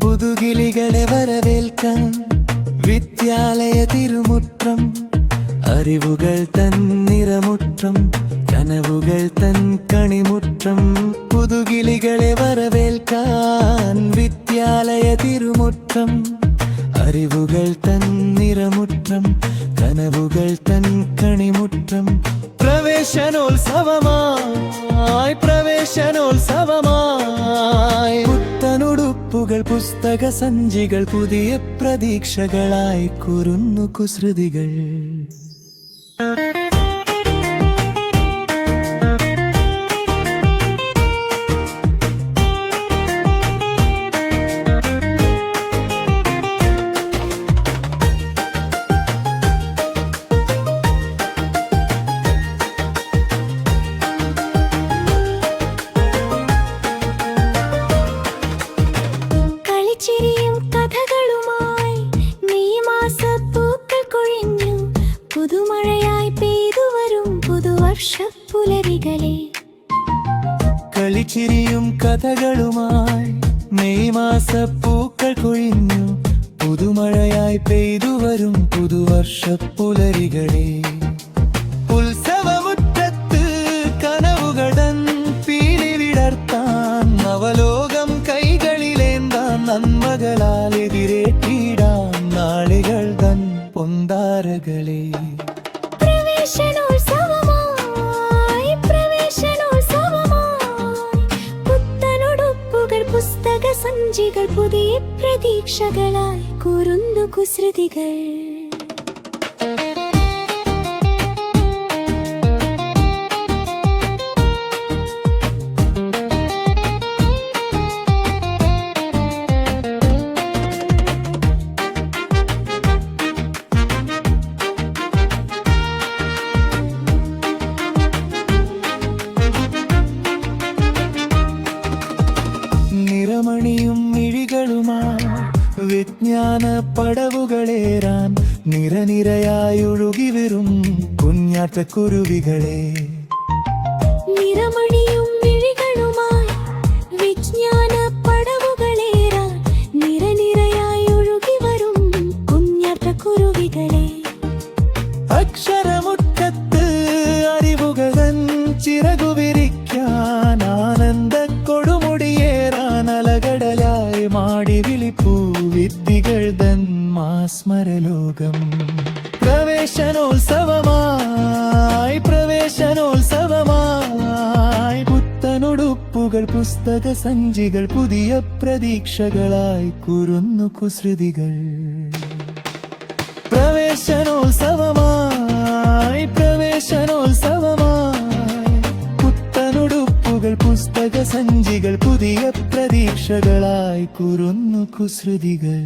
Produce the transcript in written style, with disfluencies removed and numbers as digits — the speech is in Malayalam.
പുതുകിളികളെ വരവേൽക്കാൻ വിദ്യാലയ തിരുമുറ്റം, അറിവുകൾ തൻ നിറമുറ്റം, കനവുകൾ തൻ കണിമുറ്റം. പുതുകിളികളെ വരവേൽക്കാൻ വിദ്യാലയ തിരുമുറ്റം, അറിവുകൾ തൻ നിറമുറ്റം, കനവുകൾ തൻ കണിമുറ്റം. പ്രവേശനോത്സവമായി പ്രവേശനോത്സവമായി പുത്തനുടുപ്പുകൾ, പുസ്തക സഞ്ചികൾ, പുതിയ പ്രതീക്ഷകളായി കുരുന്നു കുസൃതികൾ. ചിരിയും കഥകളുമായി മെയ് മാസപ്പൂക്കൾ കൊഴിഞ്ഞു, പുതുമഴയായി പെയ്തു വരും പുതുവർഷപ്പുലരികളെ. കളിച്ചിരിയും കഥകളുമായി മെയ് മാസപ്പൂക്കൾ കൊഴിഞ്ഞു, പുതുമഴയായി പെയ്തു വരും പുതുവർഷപ്പുലരികളെ. ഉത്സവമുറ്റത്ത് കനവുകടൻ പീലി വിടർത്താൻ, നവലോകം കൈകളിലേന്താൻ, നന്മകളാൽ എതിരേറ്റിടാൻ നാളുകൾ തൻ പൊന്താരകളെ. പ്രവേശനോത്സവമായി പ്രവേശനോത്സവമായി പുത്തനുടുപ്പുകൾ, പുസ്തക സഞ്ചികൾ, പുതിയ പ്രതീക്ഷകളായി കുരുന്നു കുസൃതികൾ. നിറമണിയും മിഴികളുമായി വിജ്ഞാന പടവുകളേറാൻ, നിരനിരയായി ഒഴുകി വരും കുഞ്ഞാറ്റക്കുരുവികളെ. നിറമണിയും മിഴികളുമായി വിജ്ഞാന പടവുകളേറാൻ, നിരനിരയായി ഒഴുകി വരും കുഞ്ഞാറ്റക്കുരുവികളെ. അക്ഷരമുറ്റത്ത് അറിവുകൾ തൻ ചിറകു വിരിക്കാൻ, ആനന്ദ കൊടുമുടിയേറാൻ, അലകടലായി മാടി വിളിപ്പൂ വിദ്യകൾ തൻ മാസ്മരലോകം. പ്രവേശനോത്സവമായി പ്രവേശനോത്സവമായി പുത്തനുടുപ്പുകൾ, പുസ്തക സഞ്ചികൾ, പുതിയ പ്രതീക്ഷകളായി കുരുന്നു കുസൃതികൾ. പ്രവേശനോത്സവമായി പ്രവേശനോത്സവമായി പുത്തനുടുപ്പുകൾ, പുസ്തക സഞ്ചികൾ, പുതിയ പ്രതീക്ഷകളായി കുരുന്നു കുസൃതികൾ.